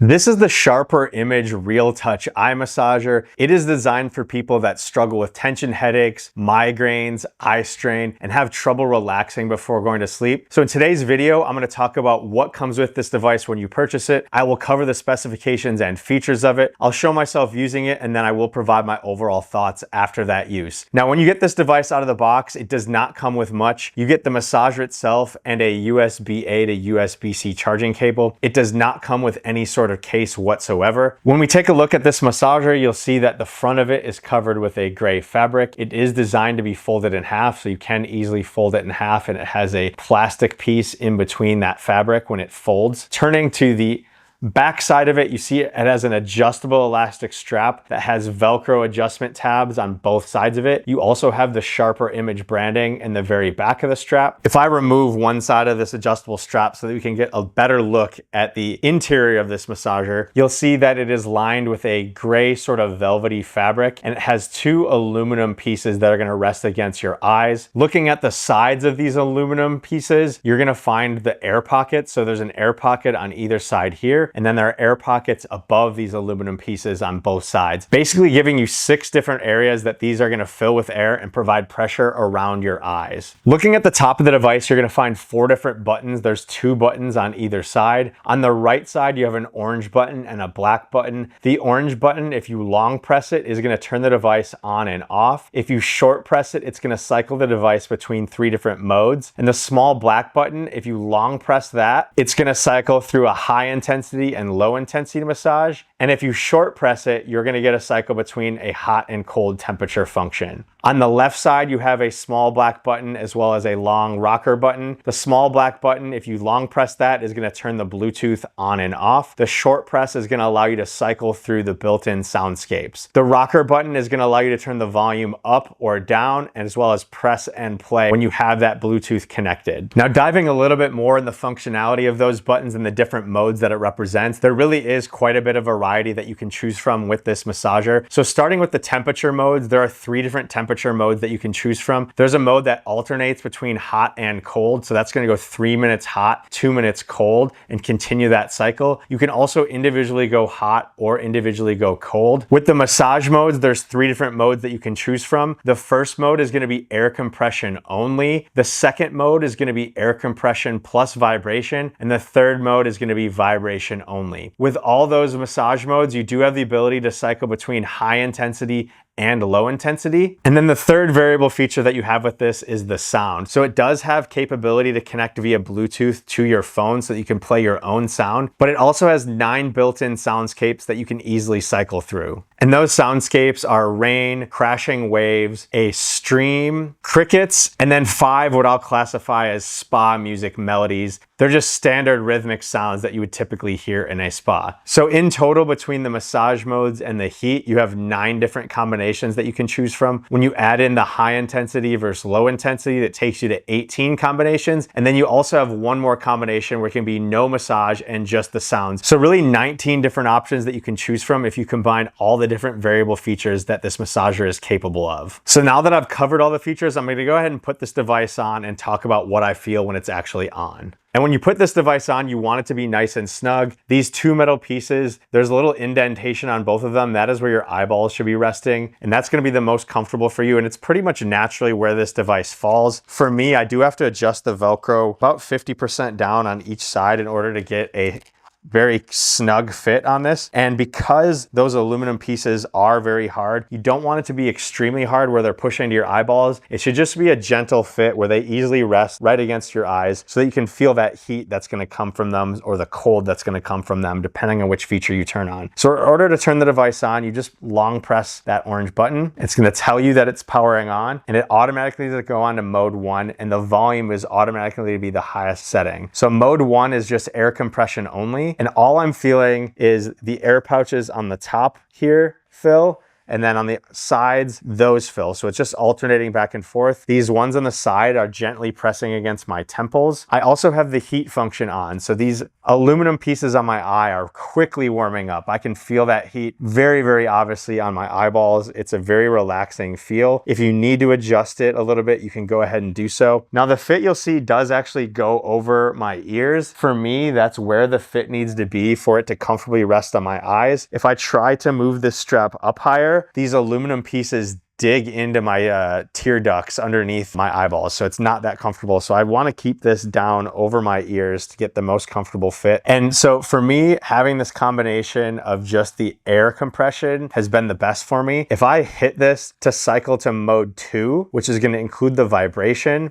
This is the Sharper Image Realtouch eye massager. It is designed for people that struggle with tension headaches, migraines, eye strain, and have trouble relaxing before going to sleep. So in today's video, I'm going to talk about what comes with this device when you purchase it. I will cover the specifications and features of it. I'll show myself using it, and then I will provide my overall thoughts after that use. Now, when you get this device out of the box, it does not come with much. You get the massager itself and a USB-A to USB-C charging cable. It does not come with any sort of case whatsoever. When we take a look at this massager, you'll see that the front of it is covered with a gray fabric. It is designed to be folded in half, so you can easily fold it in half, and it has a plastic piece in between that fabric when it folds. Turning to the back side of it, you see it has an adjustable elastic strap that has Velcro adjustment tabs on both sides of it. You also have the Sharper Image branding in the very back of the strap. If I remove one side of this adjustable strap so that we can get a better look at the interior of this massager, you'll see that it is lined with a gray sort of velvety fabric, and it has two aluminum pieces that are going to rest against your eyes. Looking at the sides of these aluminum pieces, you're going to find the air pockets. So there's an air pocket on either side here, and then there are air pockets above these aluminum pieces on both sides, basically giving you 6 different areas that these are going to fill with air and provide pressure around your eyes. Looking at the top of the device, you're going to find 4 different buttons. There's 2 buttons on either side. On the right side, you have an orange button and a black button. The orange button, if you long press it, is going to turn the device on and off. If you short press it, it's going to cycle the device between 3 different modes. And the small black button, if you long press that, it's going to cycle through a high intensity and low intensity massage. And if you short press it, you're going to get a cycle between a hot and cold temperature function. On the left side, you have a small black button as well as a long rocker button. The small black button, if you long press that, is going to turn the Bluetooth on and off. The short press is going to allow you to cycle through the built-in soundscapes. The rocker button is going to allow you to turn the volume up or down, as well as press and play when you have that Bluetooth connected. Now, diving a little bit more in the functionality of those buttons and the different modes that it represents, there really is quite a bit of variety that you can choose from with this massager. So starting with the temperature modes, there are 3 different temperature modes that you can choose from. There's a mode that alternates between hot and cold. So that's going to go 3 minutes hot, 2 minutes cold, and continue that cycle. You can also individually go hot or individually go cold. With the massage modes, there's 3 different modes that you can choose from. The first mode is going to be air compression only. The second mode is going to be air compression plus vibration. And the third mode is going to be vibration only. With all those massage modes, you do have the ability to cycle between high intensity and low intensity. And then the third variable feature that you have with this is the sound. So it does have capability to connect via Bluetooth to your phone so that you can play your own sound, but it also has 9 built-in soundscapes that you can easily cycle through. And those soundscapes are rain, crashing waves, a stream, crickets, and then 5 what I'll classify as spa music melodies. They're just standard rhythmic sounds that you would typically hear in a spa. So in total, between the massage modes and the heat, you have 9 different combinations that you can choose from. When you add in the high intensity versus low intensity, that takes you to 18 combinations. And then you also have 1 more combination where it can be no massage and just the sounds. So really 19 different options that you can choose from if you combine all the different variable features that this massager is capable of. So now that I've covered all the features, I'm going to go ahead and put this device on and talk about what I feel when it's actually on. And when you put this device on, you want it to be nice and snug. These 2 metal pieces, there's a little indentation on both of them. That is where your eyeballs should be resting. And that's going to be the most comfortable for you. And it's pretty much naturally where this device falls. For me, I do have to adjust the Velcro about 50% down on each side in order to get a very snug fit on this. And because those aluminum pieces are very hard, you don't want it to be extremely hard where they're pushing into your eyeballs. It should just be a gentle fit where they easily rest right against your eyes so that you can feel that heat that's going to come from them or the cold that's going to come from them, depending on which feature you turn on. So in order to turn the device on, you just long press that orange button. It's going to tell you that it's powering on, and it automatically is going to go on to mode 1, and the volume is automatically to be the highest setting. So mode 1 is just air compression only. And all I'm feeling is the air pouches on the top here fill, and then on the sides, those fill. So it's just alternating back and forth. These ones on the side are gently pressing against my temples. I also have the heat function on. So these aluminum pieces on my eye are quickly warming up. I can feel that heat very, very obviously on my eyeballs. It's a very relaxing feel. If you need to adjust it a little bit, you can go ahead and do so. Now the fit you'll see does actually go over my ears. For me, that's where the fit needs to be for it to comfortably rest on my eyes. If I try to move this strap up higher, these aluminum pieces dig into my tear ducts underneath my eyeballs. So it's not that comfortable. So I want to keep this down over my ears to get the most comfortable fit. And so for me, having this combination of just the air compression has been the best for me. If I hit this to cycle to mode 2, which is going to include the vibration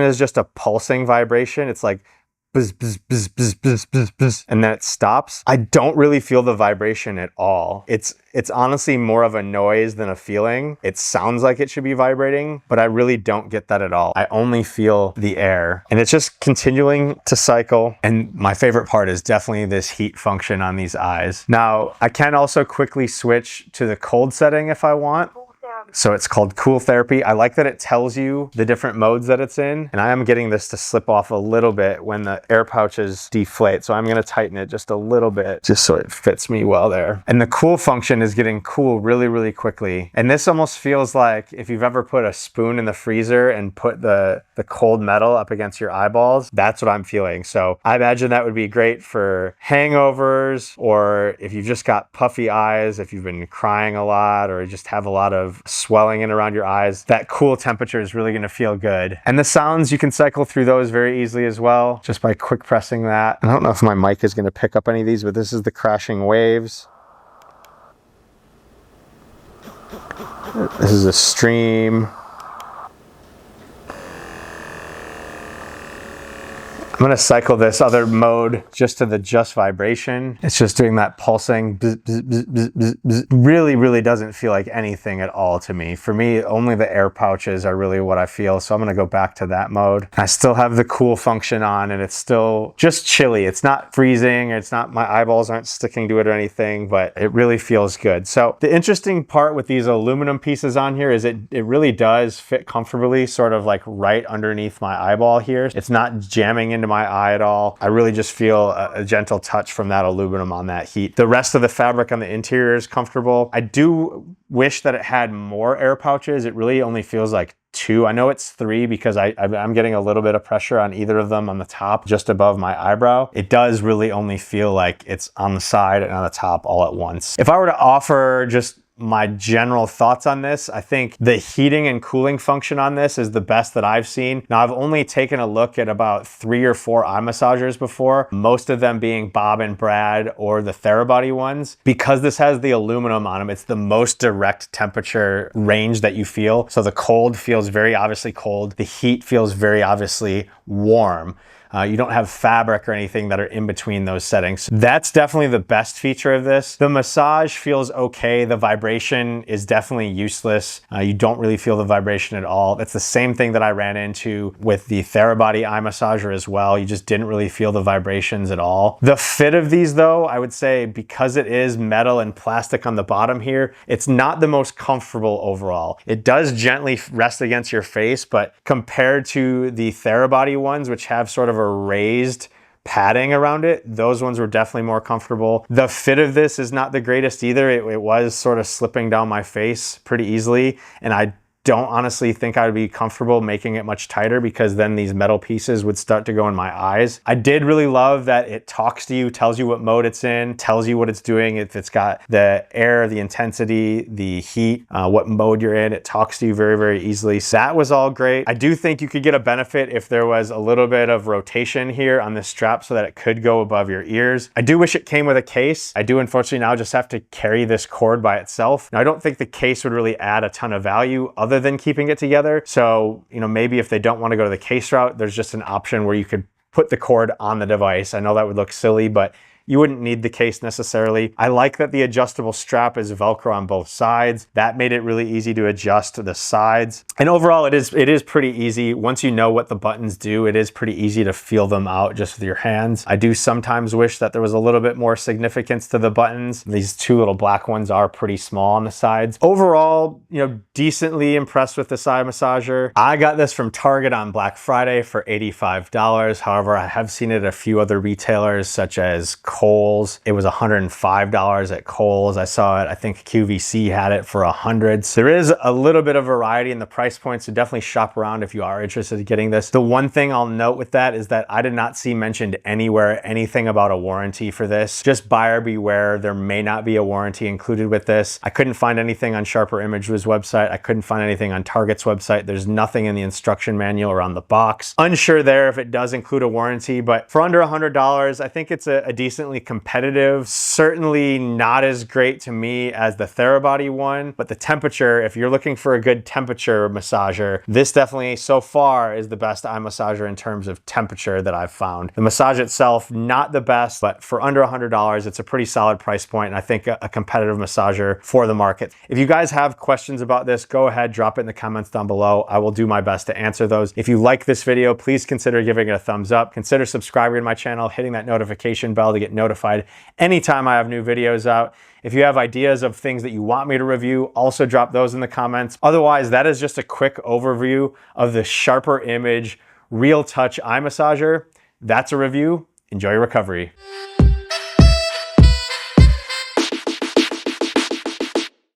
is just a pulsing vibration. It's like bzz, bzz, bzz, bzz, bzz, bzz, bzz, and then it stops. I don't really feel the vibration at all. It's honestly more of a noise than a feeling. It sounds like it should be vibrating, but I really don't get that at all. I only feel the air, and it's just continuing to cycle. And my favorite part is definitely this heat function on these eyes. Now, I can also quickly switch to the cold setting if I want. So it's called Cool Therapy. I like that it tells you the different modes that it's in. And I am getting this to slip off a little bit when the air pouches deflate. So I'm going to tighten it just a little bit just so it fits me well there. And the cool function is getting cool really, really quickly. And this almost feels like if you've ever put a spoon in the freezer and put the cold metal up against your eyeballs, that's what I'm feeling. So I imagine that would be great for hangovers, or if you've just got puffy eyes, if you've been crying a lot, or just have a lot of swelling in around your eyes. That cool temperature is really going to feel good. And the sounds, you can cycle through those very easily as well, just by quick pressing that. I don't know if my mic is going to pick up any of these, but this is the crashing waves. This is a stream. I'm going to cycle this other mode just to the just vibration. It's just doing that pulsing. Bzz, bzz, bzz, bzz, bzz, bzz. Really, really doesn't feel like anything at all to me. For me, only the air pouches are really what I feel. So I'm going to go back to that mode. I still have the cool function on, and it's still just chilly. It's not freezing. It's not, my eyeballs aren't sticking to it or anything, but it really feels good. So the interesting part with these aluminum pieces on here is it really does fit comfortably, sort of like right underneath my eyeball here. It's not jamming into my eye at all. I really just feel a gentle touch from that aluminum on that heat. The rest of the fabric on the interior is comfortable. I do wish that it had more air pouches. It really only feels like 2. I know it's 3 because I'm getting a little bit of pressure on either of them on the top, just above my eyebrow. It does really only feel like it's on the side and on the top all at once. If I were to offer just my general thoughts on this, I think the heating and cooling function on this is the best that I've seen. Now, I've only taken a look at about 3 or 4 eye massagers before, most of them being Bob and Brad or the Therabody ones. Because this has the aluminum on them, it's the most direct temperature range that you feel. So the cold feels very obviously cold. The heat feels very obviously warm. You don't have fabric or anything that are in between those settings. That's definitely the best feature of this. The massage feels okay. The vibration is definitely useless. You don't really feel the vibration at all. That's the same thing that I ran into with the Therabody eye massager as well. You just didn't really feel the vibrations at all. The fit of these though, I would say because it is metal and plastic on the bottom here, it's not the most comfortable overall. It does gently rest against your face, but compared to the Therabody ones, which have sort of a raised padding around it, those ones were definitely more comfortable. The fit of this is not the greatest either. It was sort of slipping down my face pretty easily, and I don't honestly think I would be comfortable making it much tighter because then these metal pieces would start to go in my eyes. I did really love that it talks to you, tells you what mode it's in, tells you what it's doing. If it's got the air, the intensity, the heat, what mode you're in, it talks to you very, very easily. So that was all great. I do think you could get a benefit if there was a little bit of rotation here on this strap so that it could go above your ears. I do wish it came with a case. I do unfortunately now just have to carry this cord by itself. Now I don't think the case would really add a ton of value other than keeping it together. So, maybe if they don't want to go to the case route, there's just an option where you could put the cord on the device. I know that would look silly, but you wouldn't need the case necessarily. I like that the adjustable strap is Velcro on both sides. That made it really easy to adjust the sides. And overall, it is pretty easy. Once you know what the buttons do, it is pretty easy to feel them out just with your hands. I do sometimes wish that there was a little bit more significance to the buttons. These two little black ones are pretty small on the sides. Overall, you know, decently impressed with this eye massager. I got this from Target on Black Friday for $85. However, I have seen it at a few other retailers such as Kohl's. It was $105 at Kohl's. I saw it, I think QVC had it for $100. So there is a little bit of variety in the price points, so definitely shop around if you are interested in getting this. The one thing I'll note with that is that I did not see mentioned anywhere anything about a warranty for this. Just buyer beware, there may not be a warranty included with this. I couldn't find anything on Sharper Image's website. I couldn't find anything on Target's website. There's nothing in the instruction manual or on the box. Unsure there if it does include a warranty, but for under $100, I think it's a decently competitive, certainly not as great to me as the Therabody one, but the temperature, if you're looking for a good temperature massager, this definitely so far is the best eye massager in terms of temperature that I've found. The massage itself, not the best, but for under $100, it's a pretty solid price point, and I think a competitive massager for the market. If you guys have questions about this, go ahead, drop it in the comments down below. I will do my best to answer those. If you like this video, please consider giving it a thumbs up. Consider subscribing to my channel, hitting that notification bell to get notified anytime I have new videos out. If you have ideas of things that you want me to review, also drop those in the comments. Otherwise, that is just a quick overview of the Sharper Image Realtouch eye massager. That's a review. Enjoy your recovery.